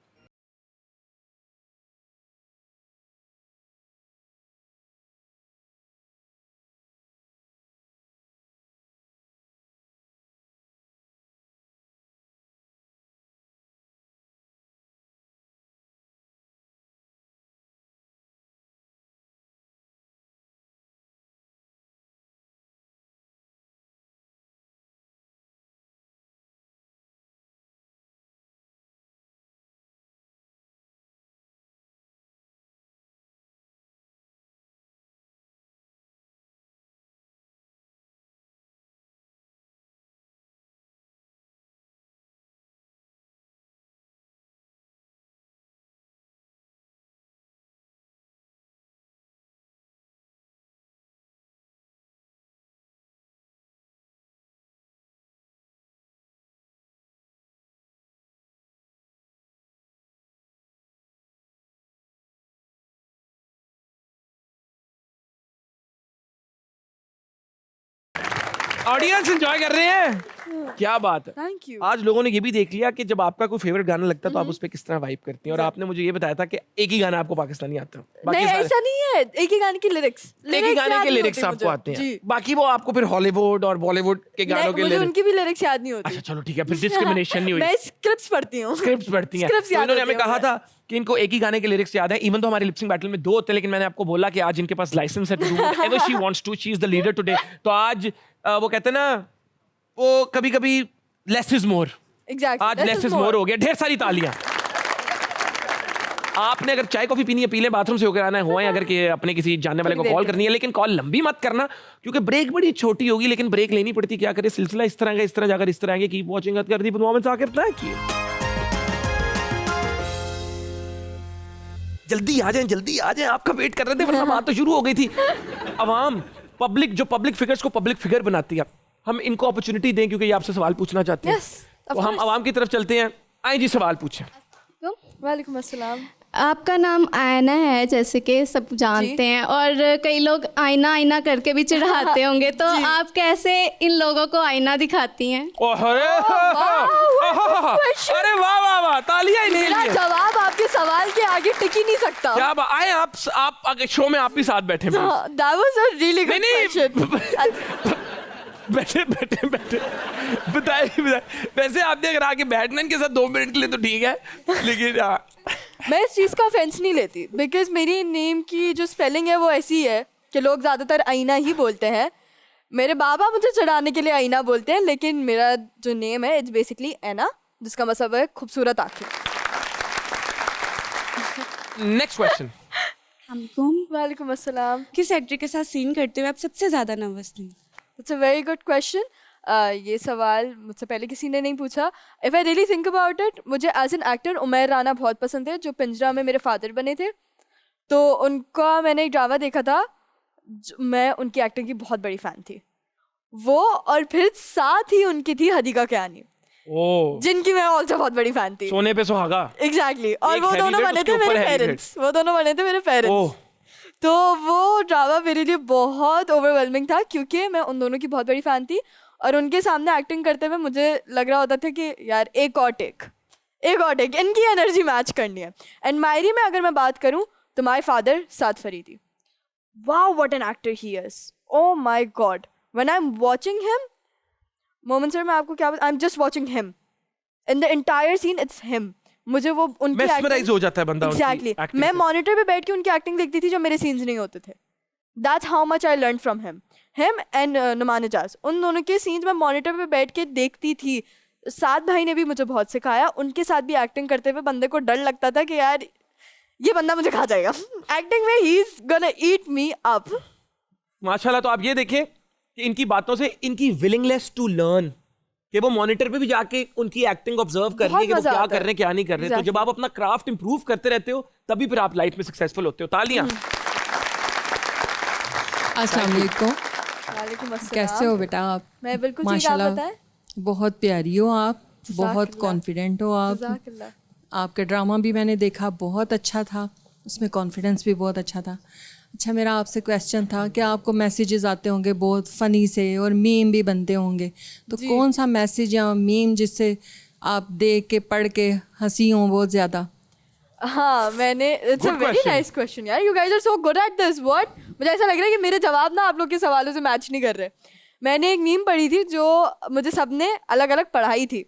ऑडियंस एंजॉय कर रहे हैं, क्या बात है। Thank you. आज लोगों ने ये भी देख लिया कि जब आपका कोई फेवरेट गाना लगता है तो आप उस पर किस तरह वाइब करती हैं। और आपने मुझे ये बताया था कि एक ही गाना आपको पाकिस्तानी आता है। नहीं, ऐसा नहीं है। एक ही गाने की लिरिक्स, एक ही गाने के लिरिक्स आपको आते हैं, बाकी वो आपको फिर हॉलीवुड और बॉलीवुड के गानों के मुझे उनकी भी लिरिक्स याद नहीं होती। अच्छा चलो ठीक है, फिर डिस्क्रिमिनेशन नहीं हुई। मैं स्क्रिप्ट्स पढ़ती हूँ। स्क्रिप्ट्स पढ़ती हैं। Scripts तो याद इन्होंने होती हमें हैं कहा था कि इनको एक ही गाने के लिरिक्स याद है, इवन तो हमारे लिपसिंग बैटल में 2 होते हैं, लेकिन मैंने आपको बोला कि आज इनके पास लाइसेंस है to do whatever she wants to, she is the leader today. तो आज वो कहते हैं ना, वो कभी कभी लेस इज मोर। Exactly. आज लेस इज मोर हो गया। ढेर सारी तालियां। आपने अगर चाय कॉफी पीनी है पी ले, बाथरूम से होकर आना है हुआ है, अगर कि अपने किसी जानने वाले को कॉल करनी है, लेकिन कॉल लंबी मत करना क्योंकि ब्रेक बड़ी छोटी होगी, लेकिन ब्रेक लेनी पड़ती। क्या करे, सिलसिला इस तरह का, इस तरह जाकर इस तरह आगे कीप वॉचिंग कर दी मोमेंट्स आके बताया कि जल्दी आ जाएं, आपका वेट कर रहे थे, वरना बात तो शुरू हो गई थी। अवाम पब्लिक, जो पब्लिक फिगर्स को पब्लिक फिगर बनाती है, हम इनको अपॉर्चुनिटी दें क्योंकि ये आपसे सवाल पूछना चाहते हैं। Yes, of तो हम course. अवाम की तरफ चलते हैं। आए जी, सवाल पूछें। वालेकुम अस्सलाम। आपका नाम आयना है जैसे कि सब जानते हैं, और कई लोग आईना आईना करके भी चिढ़ाते होंगे, तो आप कैसे इन लोगों को आईना दिखाती हैं? अरे वाह वाह वाह, तालियां ही नहीं मेरा लिए। जवाब आपके सवाल के आगे टिक ही नहीं सकता। क्या बात, आए आप अगर शो में आप भी साथ बैठे please। That was a really good question. बैठे बैठे बैठे बताइए। वैसे आपने अगर आके बैठना इनके साथ 2 मिनट के लिए तो ठीक है, लेकिन मैं इस चीज़ का ऑफेंस नहीं लेती, बिकॉज मेरी नेम की जो स्पेलिंग है वो ऐसी है कि लोग ज़्यादातर आईना ही बोलते हैं। मेरे बाबा मुझे चढ़ाने के लिए आईना बोलते हैं, लेकिन मेरा जो नेम है इट्स बेसिकली ऐना, जिसका मतलब है खूबसूरत आंखें। Next question. वालेकुम अस्सलाम। किस एक्टर के साथ सीन करते हुए आप सबसे ज़्यादा नर्वस थी? It's a very good question. ये सवाल मुझसे पहले किसी ने नहीं पूछा। If I really think about it, मुझे as an actor Umair Rana बहुत पसंद है, जो पिंजरा में मेरे फादर बने थे। तो उनका मैंने एक ड्रामा देखा था, मैं उनकी एक्टिंग की बहुत बड़ी फ़ैन थी। वो और फिर साथ ही उनकी थी हदीका कियानी, जिनकी मैं ऑल्सो बहुत बड़ी फ़ैन थी। सोने पे सुहागा। एग्जैक्टली। और एक वो heavy दोनों weight, बने उसके थे ऊपर मेरे heavy पेरेंट्स। वो दोनों बने थे मेरे पेरेंट्स। तो वो ड्रामा मेरे लिए बहुत ओवरवेलमिंग था, क्योंकि मैं उन दोनों की बहुत बड़ी फ़ैन थी और उनके सामने एक्टिंग करते हुए मुझे लग रहा होता था कि यार एक और टेक, इनकी एनर्जी मैच करनी है। एंड मायरी में अगर मैं बात करूं तो my father Saad Faridi, wow what an actor he is, oh my god. When I am watching him, moment sir मैं आपको क्या, I am just watching him in the entire scene, it's him. मुझे वो उनकी mesmerize हो जाता है बंदा उनकी एग्जैक्टली। acting मैं से। मॉनिटर पे बैठ के उनकी एक्टिंग देखती थी जब मेरे सीन्स नहीं होते थे। That's how much I learn from him and Numan Ejaz. उन दोनों के सीन्स मैं मॉनिटर पे बैठ के देखती थी। साद भाई ने भी मुझे बहुत सिखाया, उनके साथ भी एक्टिंग करते हुए बंदे को डर लगता था कि यार ये बंदा मुझे खा जाएगा एक्टिंग में, he is gonna eat me up. माशाल्लाह। तो आप ये देखें कि इनकी बातों से इनकी विलिंगनेस टू लर्न, कि वो मॉनिटर पे भी जाके उनकी एक्टिंग ऑब्जर्व कर रही है कि वो मजा क्या आता कर रहे हैं क्या नहीं कर रहे हैं। तो जब आप अपना क्राफ्ट इंप्रूव करते रहते हो तभी फिर आप लाइफ में सक्सेसफुल होते हो। तालियां। अस्सलाम वालेकुम, वालेकुम अस्सलाम। कैसे हो बेटा आप? मैं बिल्कुल ठीक, आप माशाल्लाह बताएं। बहुत प्यारी हो आप, बहुत जज़ाकल्लाह। कॉन्फिडेंट हो आप। जज़ाकल्लाह। आपका ड्रामा भी मैंने देखा, बहुत अच्छा था, उसमें कॉन्फिडेंस भी बहुत अच्छा था। अच्छा, मेरा आपसे क्वेश्चन था कि आपको मैसेजेस आते होंगे बहुत फ़नी से और मीम भी बनते होंगे, तो कौन सा मैसेज या मीम जिससे आप देख के पढ़ के हंसी हो बहुत ज़्यादा? हाँ, मैंने, it's a Good very question. Nice question यार, you guys are so good at this. What, मुझे ऐसा लग रहा है कि मेरे जवाब ना आप लोग के सवालों से मैच नहीं कर रहे। मैंने एक मीम पढ़ी थी जो मुझे सबने अलग अलग पढ़ाई थी,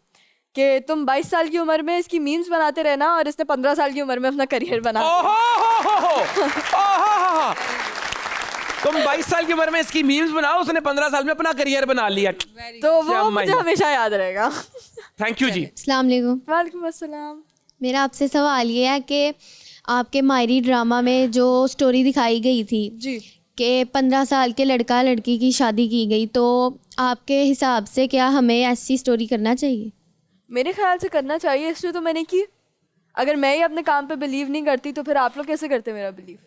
कि तुम 22 साल की उम्र में इसकी मीम्स बनाते रहना और इसने 15 साल की उम्र में अपना करियर बना लिया। तुम 22 साल की उम्र में इसकी मीम्स बनाओ, उसने 15 साल में अपना करियर बना लिया। तो वो मुझे हमेशा याद रहेगा। थैंक यू जी। अस्सलाम वालेकुम। वालेकुम अस्सलाम। मेरा आपसे सवाल ये है कि आपके मायरी ड्रामा में जो स्टोरी दिखाई गई थी जी, कि 15 साल के लड़का लड़की की शादी की गई, तो आपके हिसाब से क्या हमें ऐसी स्टोरी करना चाहिए? मेरे ख्याल से करना चाहिए, इसलिए तो मैंने की। अगर मैं ही अपने काम पे बिलीव नहीं करती तो फिर आप लोग कैसे करते मेरा बिलीव?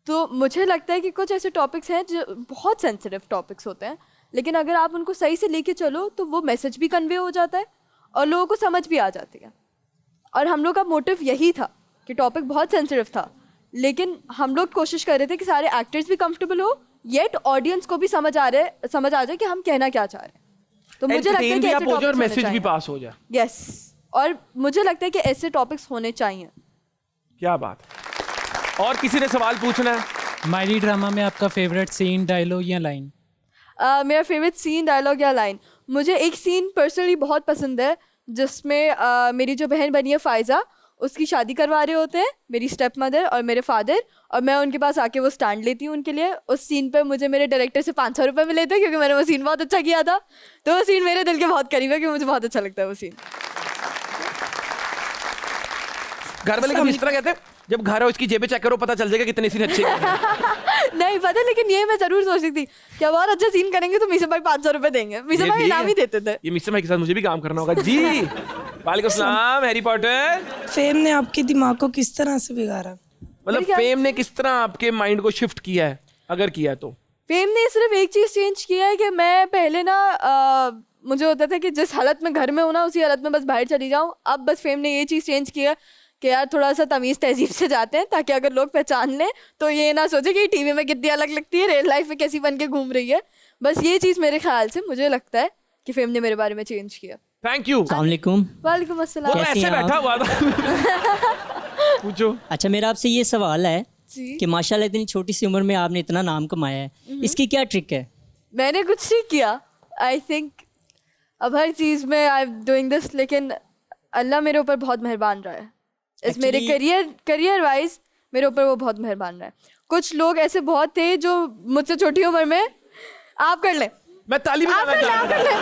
तो मुझे लगता है कि कुछ ऐसे टॉपिक्स हैं जो बहुत सेंसिटिव टॉपिक्स होते हैं, लेकिन अगर आप उनको सही से लेके चलो तो वो मैसेज भी कन्वे हो जाता है और लोगों को समझ भी आ जाती है। और हम लोग का मोटिव यही था कि टॉपिक बहुत सेंसिटिव था, लेकिन हम लोग कोशिश कर रहे थे कि सारे एक्टर्स भी कंफर्टेबल हो, येट ऑडियंस को भी समझ आ जाए कि हम कहना क्या चाह रहे हैं। तो मुझे लगता है कि ऐसे और टॉपिक्स मैसेज भी पास हो जाए। यस, और मुझे लगता है कि ऐसे टॉपिक्स होने चाहिए। क्या बात। और किसी ने सवाल पूछना है? मायरी ड्रामा में आपका फेवरेट सीन, डायलॉग या लाइन? मेरा फेवरेट सीन, डायलॉग या लाइन, मुझे एक सीन पर्सनली बहुत पसंद है, जिसमें मेरी जो बहन बनी है फ़ायज़ा, उसकी शादी करवा रहे होते हैं मेरी स्टेप मदर और मेरे फादर, और मैं उनके पास आके वो स्टैंड लेती हूँ उनके लिए। उस सीन पर मुझे मेरे डायरेक्टर से 500 रुपये मिले थे, क्योंकि मैंने वो सीन बहुत अच्छा किया था। तो वो सीन मेरे दिल के बहुत करीब है, क्योंकि मुझे बहुत अच्छा लगता है वो सीन। घर वाले कभी इस तरह कहते हैं, जब घर हो इसकी जेबें चेक करो, पता चल जाएगा कितने सीन अच्छे हैं। नहीं पता, लेकिन ये मैं जरूर सोचती थी कि बहुत अच्छा सीन करेंगे तो मीसा भाई 500 रुपये देंगे। मीसा भाई इनाम ही देते थे। ये मिस्टर भाई के साथ मुझे भी काम करना होगा जी। वालेकुम सलाम। Harry Potter. फेम ने आपके दिमाग को किस तरह से बिगाड़ा? मतलब फेम ने किस तरह आपके माइंड को शिफ्ट किया है, अगर किया है तो? फेम ने सिर्फ एक चीज़ चेंज किया है कि मैं पहले ना मुझे होता था कि जिस हालत में घर में हूँ ना, उसी हालत में बस बाहर चली जाऊँ। अब बस फेम ने ये चीज़ चेंज किया कि यार थोड़ा सा तमीज़ तहजीब से जाते हैं, ताकि अगर लोग पहचान लें तो ये ना सोचे कि टीवी में कितनी अलग लगती है, रियल लाइफ में कैसी बन के घूम रही है। बस ये चीज़ मेरे ख्याल से मुझे लगता है कि फेम ने मेरे बारे में चेंज किया। Thank you. अस्सलामुअलैकुम। वालेकुम वो अस्सलाम। तो कैसी ऐसे हैं बैठा आप? हुआ था। पूछो। अच्छा, मेरा आपसे ये सवाल है जी। कि माशाल्लाह इतनी छोटी सी उम्र में आपने इतना नाम कमाया है, इसकी क्या ट्रिक है? मैंने कुछ नहीं किया, आई थिंक अब हर चीज़ में आई एम डूइंग दिस, लेकिन अल्लाह मेरे ऊपर बहुत मेहरबान रहा है। इस मेरे करियर वाइज मेरे ऊपर वो बहुत मेहरबान रहा है। कुछ लोग ऐसे बहुत थे जो मुझसे छोटी उम्र में, आप कर लें, मैं ताली आप कर लें, आप कर लें।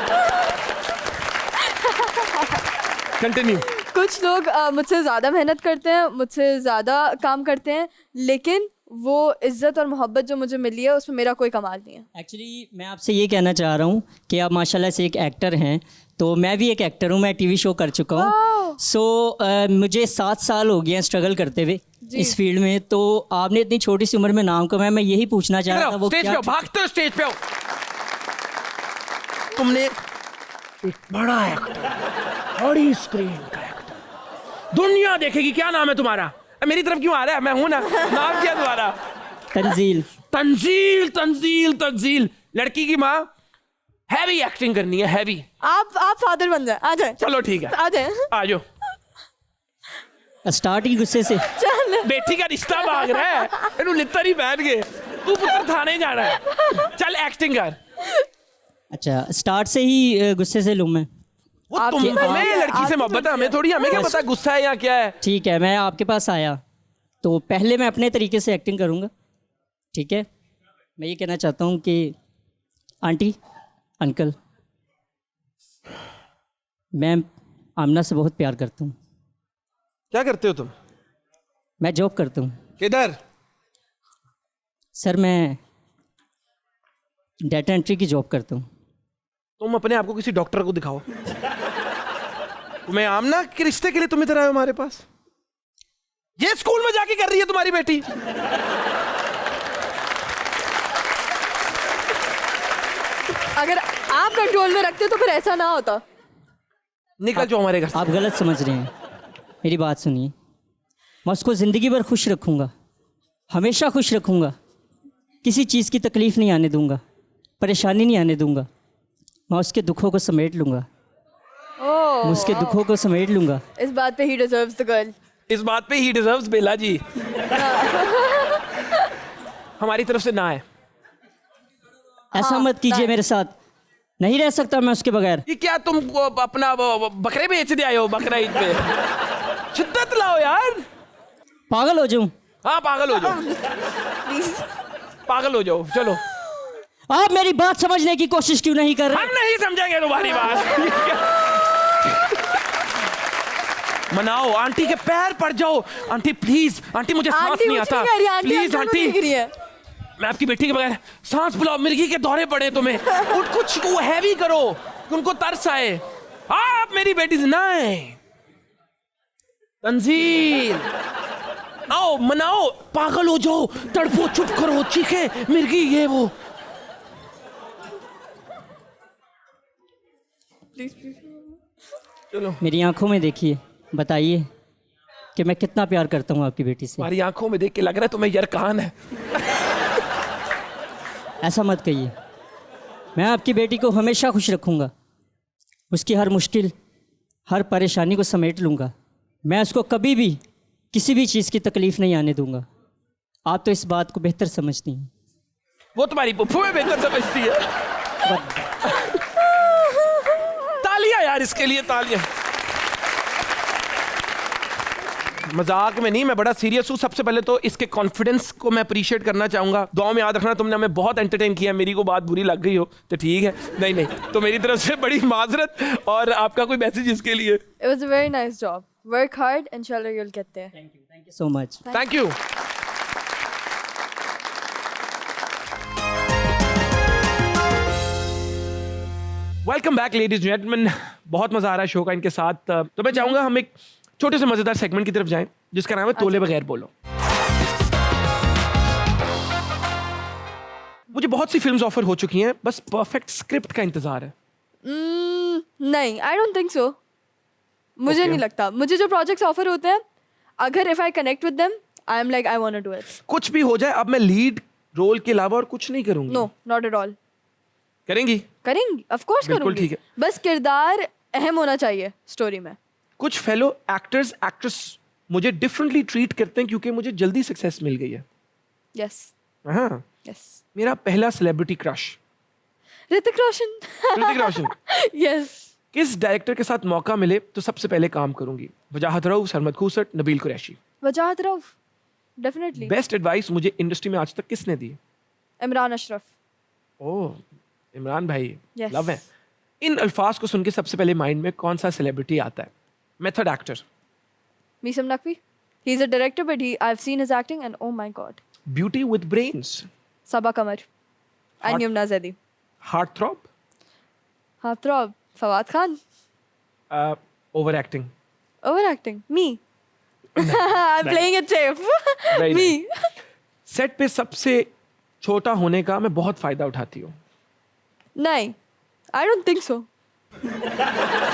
कंटिन्यू। कुछ लोग मुझसे ज़्यादा मेहनत करते हैं, मुझसे ज़्यादा काम करते हैं, लेकिन वो इज़्ज़त और मोहब्बत जो मुझे मिली है उसमें मेरा कोई कमाल नहीं है। एक्चुअली मैं आपसे ये कहना चाह रहा हूँ कि आप माशाल्लाह से एक एक्टर हैं, तो मैं भी एक एक्टर हूँ, मैं टीवी शो कर चुका हूँ। सो मुझे 7 साल हो गए हैं स्ट्रगल करते हुए इस फील्ड में। तो आपने इतनी छोटी सी उम्र में नाम कमाया, मैं यही पूछना चाह रहा था वो स्टेज पे क्या आओ, भागते हो स्टेज पे आओ। तुमने एक बड़ा एक्टर, बड़ी स्क्रीन का एक्टर, दुनिया देखेगी। क्या नाम है तुम्हारा? मेरी तरफ क्यों आ रहा है? मैं हूं ना। नाम क्या तुम्हारा? तंजील। तंजील। तंजील तंजील लड़की की माँ। हैवी एक्टिंग करनी है, हैवी। आप फादर बन जाए, आ जाए। चलो ठीक है, आ जाए। आ जाओ। स्टार्ट ही गुस्से से। चल बेटी का रिश्ता मांग रहा है, इन्हों लित्तर ही पहन के। तू पुत्र थाने जाना है, चल एक्टिंग कर। अच्छा, स्टार्ट से ही गुस्से से लूँ मैं? वो आप- तुम्हें लड़की से मोहब्बत है, हमें थोड़ी। हमें क्या पता गुस्सा है या क्या है। ठीक है, मैं आपके पास आया तो पहले मैं अपने तरीके से एक्टिंग करूँगा, ठीक है? मैं ये कहना चाहता हूँ कि आंटी, अंकल, मैं आमना से बहुत प्यार करता हूँ। क्या करते हो तुम? मैं जॉब करता हूँ। किधर? सर, मैं डाटा एंट्री की जॉब करता हूँ। तुम अपने आप को किसी डॉक्टर को दिखाओ। तुम्हें आमना के रिश्ते के लिए तुम इधर आए हो हमारे पास? ये स्कूल में जाके कर रही है तुम्हारी बेटी? अगर आप कंट्रोल में रखते तो फिर ऐसा ना होता। निकल जाओ हमारे घर से। आप गलत समझ रहे हैं, मेरी बात सुनिए। मैं उसको ज़िंदगी भर खुश रखूँगा, हमेशा खुश रखूँगा, किसी चीज़ की तकलीफ़ नहीं आने दूँगा, परेशानी नहीं आने दूँगा। मैं उसके दुखों को समेट लूँगा, ओह, मैं उसके दुखों को समेट लूँगा। इस बात पे ही डिजर्व्स द गर्ल। इस बात पे ही डिजर्व्स बेला जी। हमारी तरफ से ना है। ऐसा मत कीजिए मेरे साथ, नहीं रह सकता मैं उसके बगैर। ये क्या तुम अपना बकरे बेच दे आए हो? बकरा ईद पे शिद्दत लाओ यार। पागल हो जाऊँ? हाँ पागल हो जाओ, प्लीज। पागल हो जाओ। चलो, आप मेरी बात समझने की कोशिश क्यों नहीं कर रहे? हम नहीं समझेंगे तुम्हारी बात। मनाओ, आंटी के पैर पड़ जाओ। आंटी प्लीज, आंटी मुझे सांस आंटी नहीं कुछ आता। नहीं कह रही, आंटी प्लीज अंकल को आंटी, देख रही है। मैं आपकी बेटी के बगैर सांस बुलाओ। मिर्गी के दौरे पड़े तुम्हें, कुछ को हैवी करो, उनको तरस आए। आप मेरी बेटी से ना आए। तंजील, आओ मनाओ, पागल हो जाओ, तड़पो, चुप करो, चीखे, मिर्गी ये वो। चलो, मेरी आंखों में देखिए, बताइए कि मैं कितना प्यार करता हूँ आपकी बेटी से। तुम्हारी आंखों में देख के लग रहा है तुम्हें यरकान है। ऐसा मत कहिए। मैं आपकी बेटी को हमेशा खुश रखूँगा, उसकी हर मुश्किल, हर परेशानी को समेट लूँगा। मैं उसको कभी भी किसी भी चीज़ की तकलीफ़ नहीं आने दूँगा। आप तो इस बात को बेहतर समझती हैं। वो तुम्हारी पुप्पू में बेहतर समझती है। तालियां यार इसके लिए, तालियां। मजाक में नहीं, मैं बड़ा सीरियस हूँ। सबसे पहले तो इसके कॉन्फिडेंस को मैं अप्रिशिएट करना चाहूँगा। दुआओं में याद रखना, तुमने हमें बहुत एंटरटेन किया। मेरी को बात बुरी लग गई हो तो ठीक है, नहीं नहीं, तो मेरी तरफ से बड़ी माजरत। और आपका कोई मैसेज इसके लिए? It was a very nice job. Work hard, inshallah you'll get there. Thank you so much. Thank you. Welcome back ladies gentleman. बहुत मजा आ रहा है शो का इनके साथ। तो मैं चाहूंगा हम एक छोटे से मजेदार सेगमेंट की तरफ जाएं जिसका नाम है तोले बगैर बोलो। मुझे बहुत सी फिल्म्स ऑफर हो चुकी हैं, बस परफेक्ट स्क्रिप्ट का इंतजार है। नहीं, I don't think so. मुझे Okay. नहीं लगता। मुझे जो प्रोजेक्ट्स ऑफर होते हैं, अगर if I connect with them, I'm like I want to do it. कुछ भी हो जाए, अब मैं लीड रोल के अलावा और कुछ नहीं करूंगी. No, not at all. करेंगी? करेंगी, of course बिल्कुल करूंगी. ठीक है. बस किरदार अहम होना चाहिए स्टोरी में. कुछ फेलो एक्टर्स एक्ट्रेस मुझे डिफरेंटली ट्रीट करते हैं क्योंकि मुझे जल्दी सक्सेस मिल गई है. Yes, हाँ, yes. मेरा पहला celebrity crush Hrithik Roshan. Hrithik Roshan. Yes. किस डायरेक्टर के साथ मौका मिले तो सबसे पहले काम करूंगी? वजाहत रऊफ, सरमद खूसट, नबील कुरैशी. वजाहत रऊफ. Definitely. बेस्ट एडवाइस मुझे इंडस्ट्री में आज तक किसने दी? इमरान अशरफ. ओह, इमरान भाई. Yes. लव है. इन अल्फाज को सुन के सबसे पहले माइंड में कौन सा सेलिब्रिटी आता है? Method actor. Meesam Naqvi. He's a director, but I've seen his acting, and oh my god. Beauty with brains. Saba Qamar. Heart- And Yumna Zaidi. Heartthrob. Heartthrob. Fawad Khan. Overacting. Overacting. Me. I'm playing it safe. Very Me. Set पे सबसे छोटा होने का मैं बहुत फायदा उठाती हूँ. नहीं. I don't think so.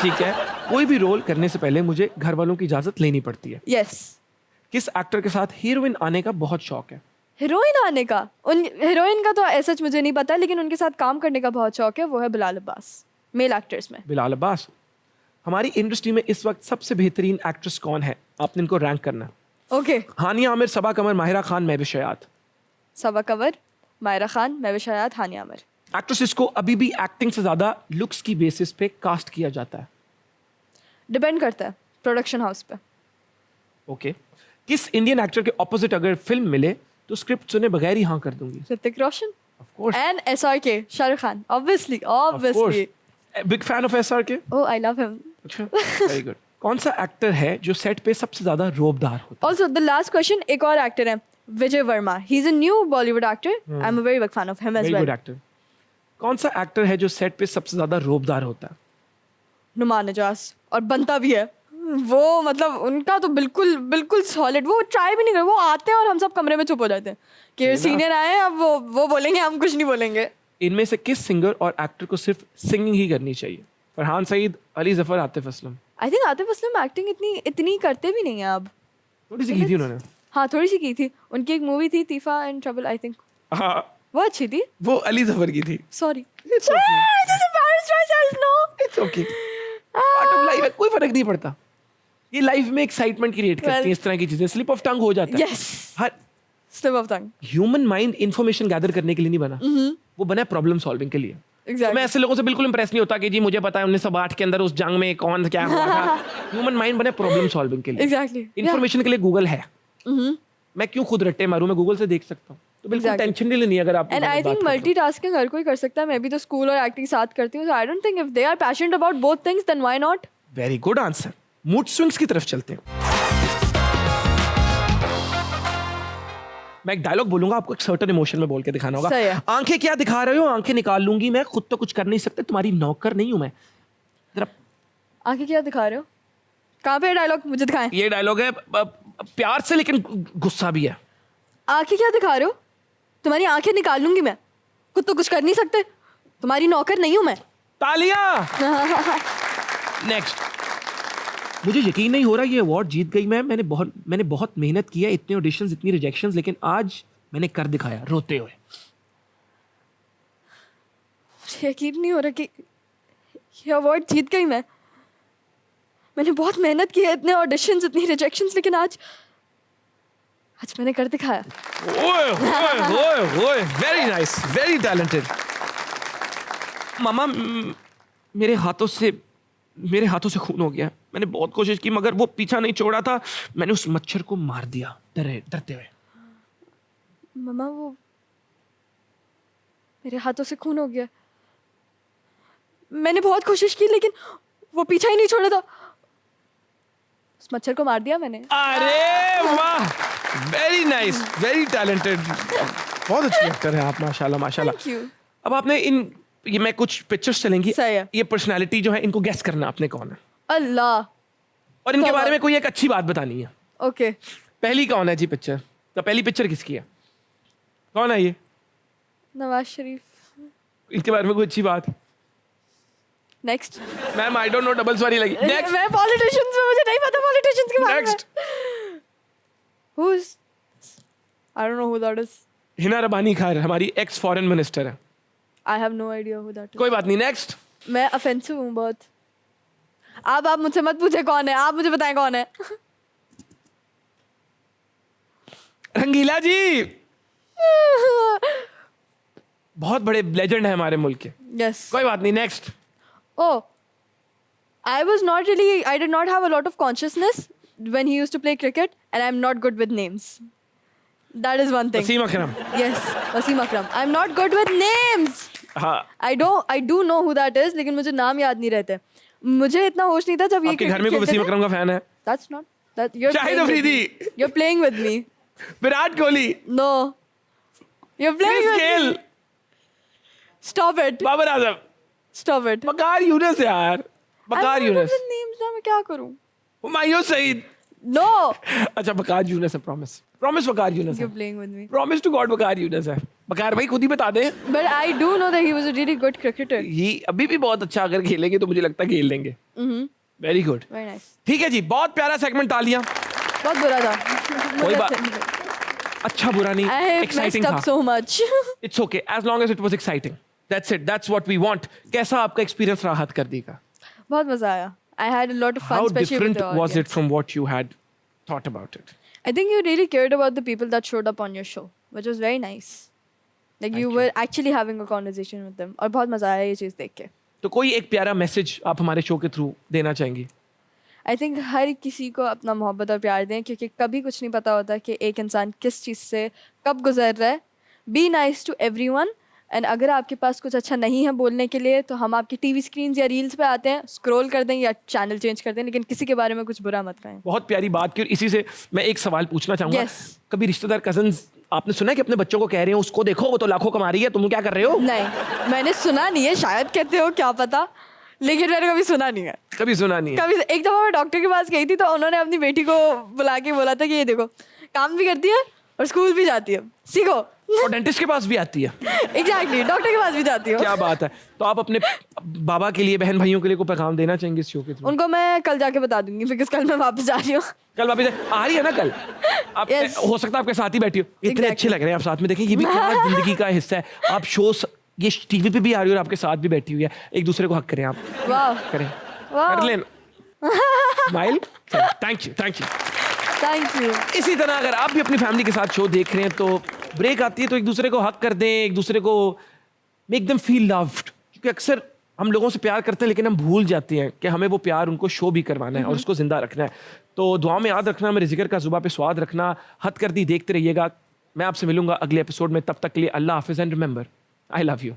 ठीक है. कोई भी रोल करने से पहले मुझे घर वालों की इजाजत लेनी पड़ती है. Yes. किस एक्टर के साथ हीरोइन आने का बहुत शौक है? हीरोइन आने का. उन हीरोइन का तो ऐसा मुझे नहीं पता, लेकिन उनके साथ काम करने का बहुत शौक है. वो है बिलाल अब्बास. मेल एक्टर्स में. बिलाल अब्बास. हमारी इंडस्ट्री में इस वक्त सबसे बेहतरीन एक्ट्रेस कौन है? आपने इनको रैंक करना. Okay. हानिया आमिर, सबा कमर, माहिरा खान, महविश हयात. सबा कवर, मायरा खान, महविश हयात, हानिया आमिर. एक्ट्रेसेस को अभी भी एक्टिंग से ज्यादा लुक्स की बेसिस पे कास्ट किया जाता है. डिपेंड करता है प्रोडक्शन हाउस पे. ओके. किस इंडियन एक्टर के ऑपोजिट अगर फिल्म मिले तो स्क्रिप्ट सुने बगैर ही हाँ कर दूंगी? Hrithik Roshan. Of course. And SRK, Shahrukh Khan. Obviously. Big fan of SRK. Oh, I love him. अच्छा, वेरी गुड. कौन सा एक्टर है जो सेट पे सबसे ज्यादा रोबदार होता है? Also, the last question, एक और एक्टर है, विजय Verma. He's a new Bollywood actor. I'm a very big fan of him as very well. Good actor. कौन सा एक्टर है जो सेट पे सबसे ज्यादा रोबदार होता है? नुमान नजास. और बनता भी है. वो मतलब उनका तो बिल्कुल बिल्कुल सॉलिड. वो ट्राई भी नहीं कर. वो आते हैं और हम सब कमरे में चुप हो जाते हैं कि सीनियर आए हैं, अब वो बोलेंगे, हम कुछ नहीं बोलेंगे. इनमें से किस सिंगर और एक्टर को सिर्फ सिंगिंग ही करनी चाहिए? Farhan Saeed, Ali Zafar, Atif Aslam. I think Atif Aslam acting इतनी करते भी नहीं है अब. थोड़ी सी की थी उन्होंने. हाँ, थोड़ी सी की थी. उनकी एक मूवी थी तीफा एंड ट्रबल, आई थिंक. हाँ, वो अच्छी थी. वो अली जफर की थी. Sorry. It's okay. Part of life है, कोई फर्क नहीं पड़ता. ये लाइफ में एक्साइटमेंट क्रिएट करती है इस तरह की चीजें. स्लिप ऑफ टंग हो जाता है. Yes. Her slip of tongue. Human mind information gather करने के लिए नहीं बना. वो बना है प्रॉब्लम सॉल्विंग के लिए. तो मैं एग्जैक्टली. ऐसे लोगों से बिल्कुल इंप्रेस नहीं होता कि जी मुझे पता है 1908 के अंदर उस जंग में कौन क्या हुआ था. ह्यूमन माइंड बना प्रॉब्लम सॉल्विंग के लिए. एग्जैक्टली. इंफॉर्मेशन के लिए गूगल है. मैं क्यों खुद रट्टे मारूं? मैं गूगल से देख सकता हूँ. तो बिल्कुल Exactly. टेंशन नहीं लेनी है अगर आप. एंड आई थिंक मल्टीटास्किंग हर कोई कर सकता है. मैं भी तो स्कूल और एक्टिंग साथ करती हूँ. So I don't think if they are passionate about both things then why not. Very good answer. Mood swings की तरफ चलते हैं. मैं एक डायलॉग बोलूंगा, आपको एक सर्टेन इमोशन में बोल के दिखाना होगा. सही है. आंखें क्या दिखा रहे हो? आंखें निकाल लूंगी मैं, खुद तो कुछ कर नहीं सकते, तुम्हारी नौकर नहीं हूं मैं. जरा आंखें क्या दिखा रहे हो? कहाँ पे डायलॉग मुझे दिखाएं. ये डायलॉग है प्यार से लेकिन गुस्सा भी है. आंखें क्या दिखा रहे हो? तुम्हारी आंखें निकाल लूंगी मैं, खुद तो कुछ कर नहीं सकते, तुम्हारी नौकर नहीं हूं मैं. तालियां. नेक्स्ट. मुझे यकीन नहीं हो रहा ये अवार्ड जीत गई मैं. मैंने बहुत मेहनत की है, इतने ऑडिशंस, इतनी रिजेक्शंस, लेकिन आज मैंने कर दिखाया रोते हुए. मुझे यकीन नहीं हो रहा कि ये अवार्ड जीत गई मैं. मैंने बहुत मेहनत की है, इतने ऑडिशंस, इतनी रिजेक्शंस, लेकिन आज मैंने कर दिखाया. ओए ओए ओए, वेरी नाइस, वेरी टैलेंटेड. मामा, मेरे हाथों से खून हो गया. मैंने बहुत कोशिश की मगर वो पीछा नहीं छोड़ा था. मैंने उस मच्छर को मार दिया डरते हुए. मम्मा, वो मेरे हाथों से खून हो गया. मैंने बहुत कोशिश की लेकिन वो पीछा ही नहीं छोड़ा था. उस मच्छर को मार दिया मैंने. अरे वाह, वेरी नाइस, वेरी टैलेंटेड. बहुत अच्छी एक्टर है आप, माशाल्लाह माशाल्लाह. Thank you. अब आपने ये मैं कुछ पिक्चर्स चलेंगी. सही है. ये पर्सनालिटी जो है इनको गेस करना आपने कौन है, अल्लाह. और इनके तो बारे में कोई एक अच्छी बात बतानी है. ओके. पहली कौन है जी पिक्चर? तो पहली पिक्चर किसकी है? कौन है ये? नवाज शरीफ. इनके बारे में कोई अच्छी बात? Next. Ma'am I don't know, double sorry लगी. नेक्स्ट. मैं पॉलिटिशियंस में, मुझे नहीं पता पॉलिटिशियंस के बारे में. Next. Who's? I don't know who that is. Hina Rabbani Khan हमारी एक्स फॉरेन मिनिस्टर है. I have no idea who that is. कोई बात नहीं. नेक्स्ट. मैं offensive हूँ बहुत. आप मुझसे मत पूछे कौन है. आप मुझे बताएं कौन है. रंगीला जी बहुत बड़े लेजेंड है हमारे मुल्क के. Yes. कोई बात नहीं. Next. Oh, I did not have a lot of consciousness when he used to play cricket, and I'm not good with names. That is one thing. Wasim Akram. Yes, Wasim Akram. I'm not good with names. हाँ. I do know who that is, लेकिन मुझे नाम याद नहीं रहते. मुझे इतना होश नहीं था जब ये आपके घर में कोई खेलते वसीम थे. अकरम का फैन है? That's not. That you're Shahid playing with Afridi. me. You're playing with me. Virat Kohli. No. You're playing Chris with Gayle. me. Stop it. Babar Azam. Stop it. बकार यूनुस यार. बकार I'm not good Yunus. with names ना मैं क्या करूँ? हुमायूं सईद. No. अच्छा बकार यूनुस है. प्रॉमिस बकार यूनुस है. You're playing with me. Promise to God Waqar Younis है. बकार भाई खुद ही बता दे. But I do know that he was a really good cricketer. ये अभी भी बहुत अच्छा अगर खेलेंगे तो मुझे लगता है खेल लेंगे. Very good. Very nice. ठीक है जी. बहुत प्यारा सेगमेंट तालियां. बहुत बुरा था. कोई बात. अच्छा बुरा नहीं. I have एक्साइटिंग messed था. up so much. It's okay as long as it was exciting. That's it. That's what we want. कैसा आपका एक्सपीरियंस रहा हद कर दी का? बहुत मजा आया. I had a lot of fun, How especially with different the was it audience. from what you had thought about it? I think you really cared about the people that showed up on your show, which was very nice. Like you were actually having a conversation with them. और बहुत मजा आया ये चीज़ देख के. तो कोई एक प्यारा मैसेज आप हमारे शो के थ्रू देना चाहेंगी? I think हर किसी को अपना मोहब्बत और प्यार दें क्योंकि कभी कुछ नहीं पता होता कि एक इंसान किस चीज़ से कब गुजर रहा है. Be nice to everyone. And अगर आपके पास कुछ अच्छा नहीं है बोलने के लिए तो हम आपकी टीवी स्क्रीन या रील्स पे आते हैं, स्क्रॉल कर दें या चैनल चेंज कर दें, लेकिन किसी के बारे में कुछ बुरा मत कहें. बहुत प्यारी बात की. और इसी से मैं एक सवाल पूछना चाहूंगा. Yes. कभी रिश्तेदार कजन्स आपने सुना है कि अपने बच्चों को कह रहे हैं उसको देखो वो तो लाखों कमा रही है, तुम क्या कर रहे हो? नहीं, मैंने सुना नहीं है, शायद कहते हो क्या पता, लेकिन मैंने कभी सुना नहीं है. कभी सुना नहीं है. कभी एक दफा मैं डॉक्टर के पास गई थी तो उन्होंने अपनी बेटी को बुला के बोला था कि ये देखो काम भी करती है और स्कूल भी जाती है, सीखो. और डेंटिस्ट के पास भी आती है. एग्जैक्टली, डॉक्टर के पास भी जाती हो. क्या बात है. तो आप अपने बाबा के लिए, बहन भाइयों के लिए कोई पैगाम देना चाहेंगे इस शो के थ्रू? उनको मैं कल जाके बता दूंगी बिकॉज कल मैं वापस जा रही हूँ. कल वापस आ रही है ना कल? आप Yes. हो सकता है आपके साथ ही बैठी हो. इतने Exactly. अच्छे लग रहे हैं आप साथ में. देखें ये भी क्या जिंदगी का हिस्सा है. आप शो ये टीवी पे भी आ रही हो और आपके साथ भी बैठी हुई है. एक दूसरे को हक करें आप. वाह करें. वाह, कर लें. Smile. Thank you. Thank you. Thank you. इसी तरह अगर आप भी अपनी फैमिली के साथ शो देख रहे हैं तो ब्रेक आती है तो एक दूसरे को हक कर दें, एक दूसरे को मेक देम फील लव्ड. क्योंकि अक्सर हम लोगों से प्यार करते हैं लेकिन हम भूल जाते हैं कि हमें वो प्यार उनको शो भी करवाना है और उसको जिंदा रखना है. तो दुआ में याद रखना, मेरे जिक्र का जुबा पे स्वाद रखना. हद कर दी देखते रहिएगा. मैं आपसे मिलूंगा अगले एपिसोड में. तब तक के लिए अल्लाह हाफिज़ and remember I love you.